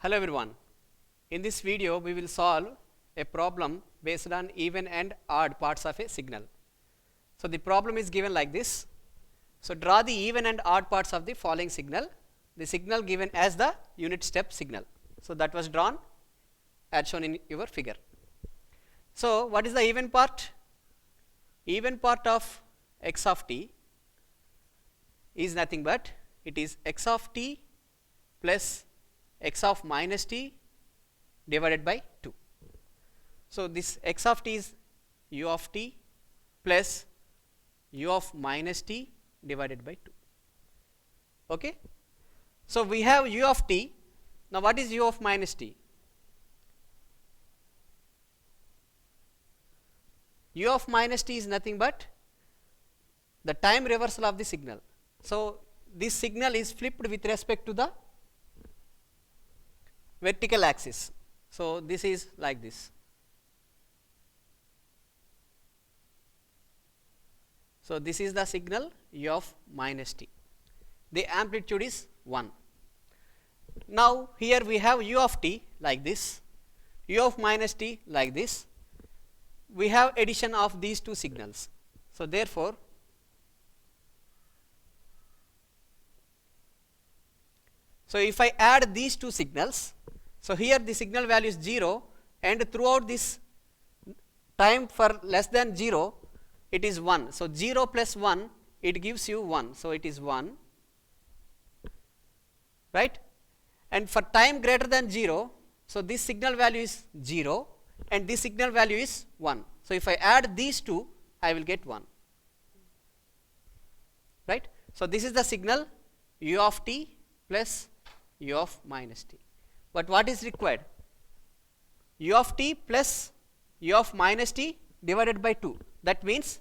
Hello everyone. In this video we will solve a problem based on even and odd parts of a signal. So the problem is given like this. So draw the even and odd parts of the following signal. The signal given as the unit step signal. So that was drawn as shown in your figure. So what is the even part? Even part of x of t is nothing but it is x of t plus x of minus t divided by 2. So this x of t is u of t plus u of minus t divided by 2. Okay. So we have u of t. Now what is u of minus t? U of minus t is nothing but the time reversal of the signal. So this signal is flipped with respect to the vertical axis. So this is like this. So this is the signal u of minus t. The amplitude is 1. Now here we have u of t like this, u of minus t like this. We have addition of these two signals. So therefore if I add these two signals, so here the signal value is 0 and throughout this time for less than 0 it is 1. So 0 plus 1 it gives you 1. So it is 1, right? And for time greater than 0, so this signal value is 0 and this signal value is 1. So if I add these two I will get 1, right? So this is the signal u of t plus u of minus t. But what is required? U of t plus u of minus t divided by 2. That means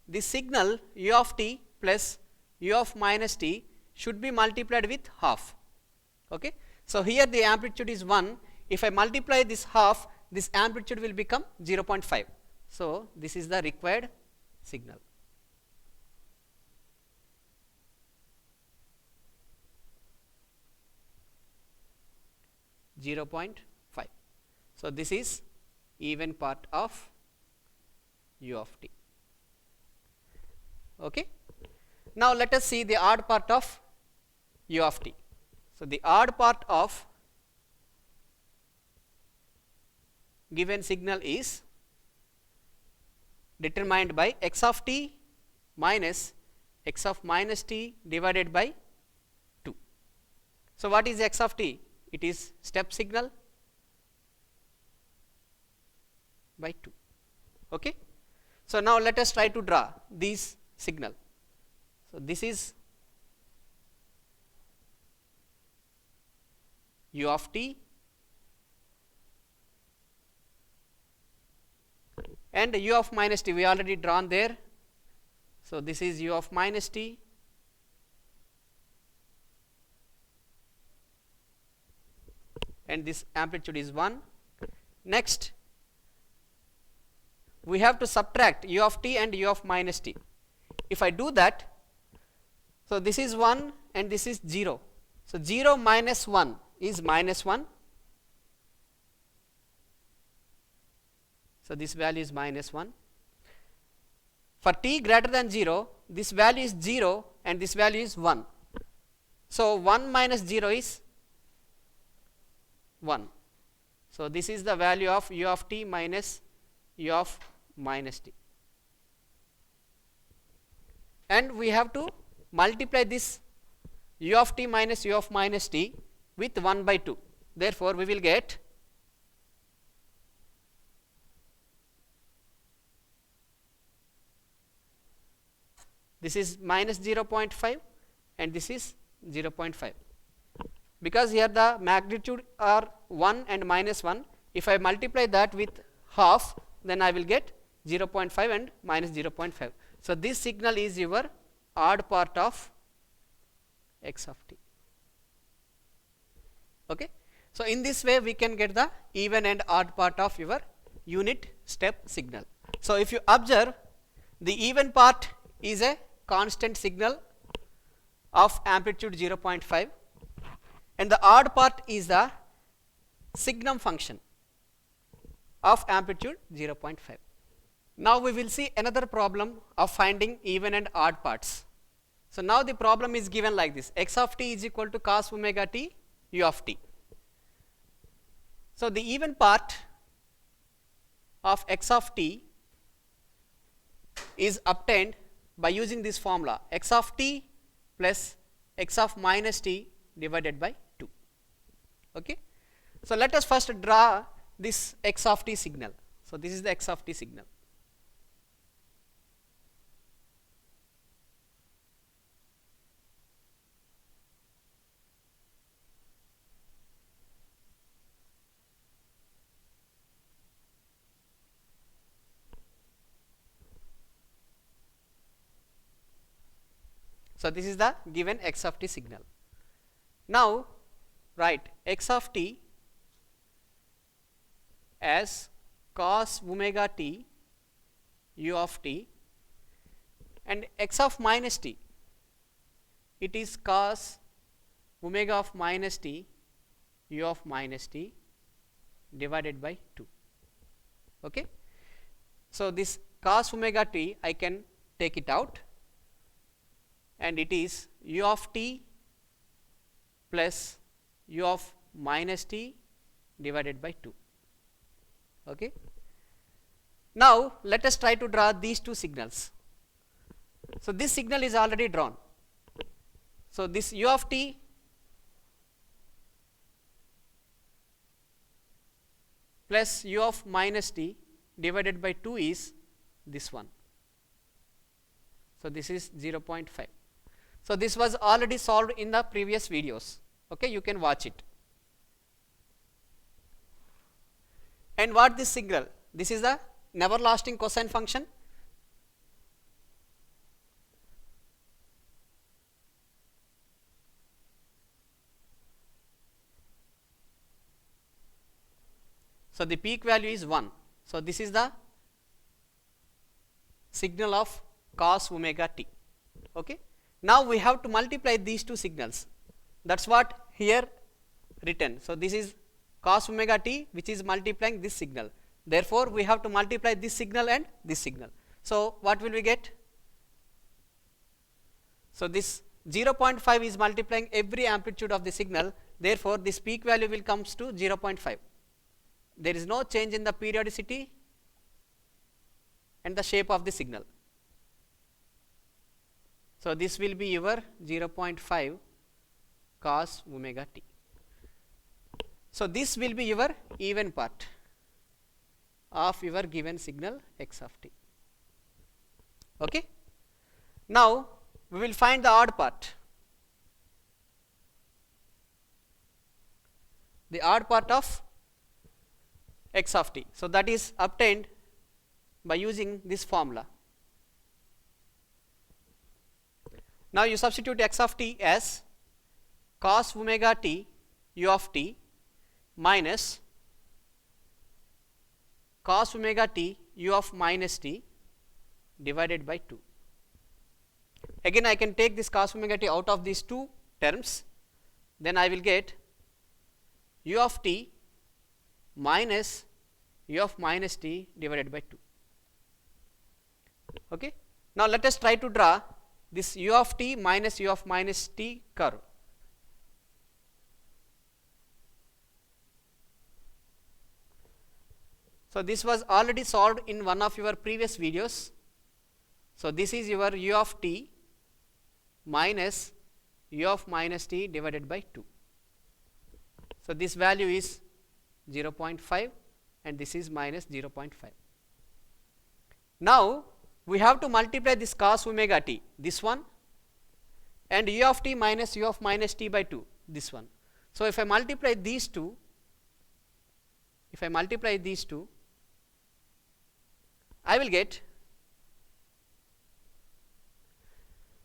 this signal u of t plus u of minus t should be multiplied with half. Okay. So here the amplitude is 1. If I multiply this half, this amplitude will become 0.5. So this is the required signal. .5. So this is even part of u of t. Okay. Now let us see the odd part of u of t. So the odd part of given signal is determined by x of t minus x of minus t divided by 2. So what is x of t? It is step signal by 2. Okay. So now let us try to draw these signal. So this is u of t and u of minus t we already drawn there. So this is u of minus t and this amplitude is 1. Next we have to subtract u of t and u of minus t. If I do that, so this is 1 and this is 0. So 0 minus 1 is minus 1. So this value is minus 1. For t greater than 0, this value is 0 and this value is 1. So 1 minus 0 is 1. So this is the value of u of t minus u of minus t. And we have to multiply this u of t minus u of minus t with 1 by 2. Therefore we will get this is minus 0.5 and this is 0.5. Because here the magnitude are 1 and minus 1, if I multiply that with half, then I will get 0.5 and minus 0.5. So this signal is your odd part of x of t. Okay. So in this way we can get the even and odd part of your unit step signal. So if you observe, the even part is a constant signal of amplitude 0.5 and the odd part is the signum function of amplitude 0.5. Now we will see another problem of finding even and odd parts. So now the problem is given like this: x of t is equal to cos omega t u of t. So the even part of x of t is obtained by using this formula: x of t plus x of minus t divided by 2. Okay. So let us first draw this x of t signal. So this is the x of t signal. So this is the given x of t signal. Now write x of t as cos omega t u of t, and x of minus t, it is cos omega of minus t u of minus t divided by 2. Okay. So this cos omega t I can take it out, and it is u of t plus u of minus t divided by 2. Okay. Now let us try to draw these two signals. So this signal is already drawn. So this u of t plus u of minus t divided by 2 is this one. So this is 0.5. So this was already solved in the previous videos. Okay, you can watch it. And what this signal? This is the never lasting cosine function. So the peak value is 1. So this is the signal of cos omega t. Okay. Now we have to multiply these two signals. That's what here written. So this is cos omega t, which is multiplying this signal. Therefore we have to multiply this signal and this signal. So what will we get? So this 0.5 is multiplying every amplitude of the signal. Therefore this peak value will comes to 0.5. There is no change in the periodicity and the shape of the signal. So this will be your 0.5 cos omega t. So this will be your even part of your given signal x of t. Okay. Now we will find the odd part. The odd part of x of t. So that is obtained by using this formula. Now you substitute x of t as cos omega t u of t minus cos omega t u of minus t divided by 2. Again I can take this cos omega t out of these two terms, then I will get u of t minus u of minus t divided by 2. Okay. Now let us try to draw this u of t minus u of minus t curve. So this was already solved in one of your previous videos. So this is your u of t minus u of minus t divided by 2. So this value is 0.5 and this is minus 0.5. Now we have to multiply this cos omega t, this one, and u of t minus u of minus t by 2, this one. So if I multiply these two, I will get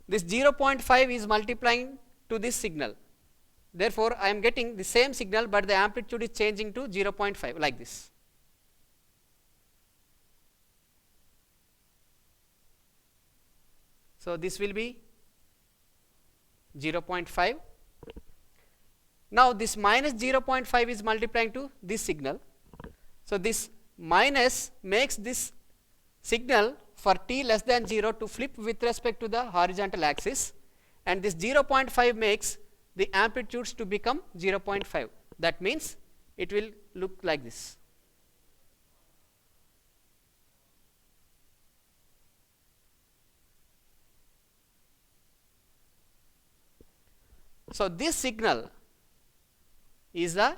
this 0.5 is multiplying to this signal. Therefore I am getting the same signal, but the amplitude is changing to 0.5 like this. So this will be 0.5, Now this minus 0.5 is multiplying to this signal. So this minus makes this signal for t less than 0 to flip with respect to the horizontal axis, and this 0.5 makes the amplitudes to become 0.5. That means it will look like this. So this signal is the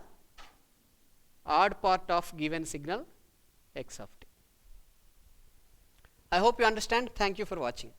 odd part of given signal x of t. I hope you understand. Thank you for watching.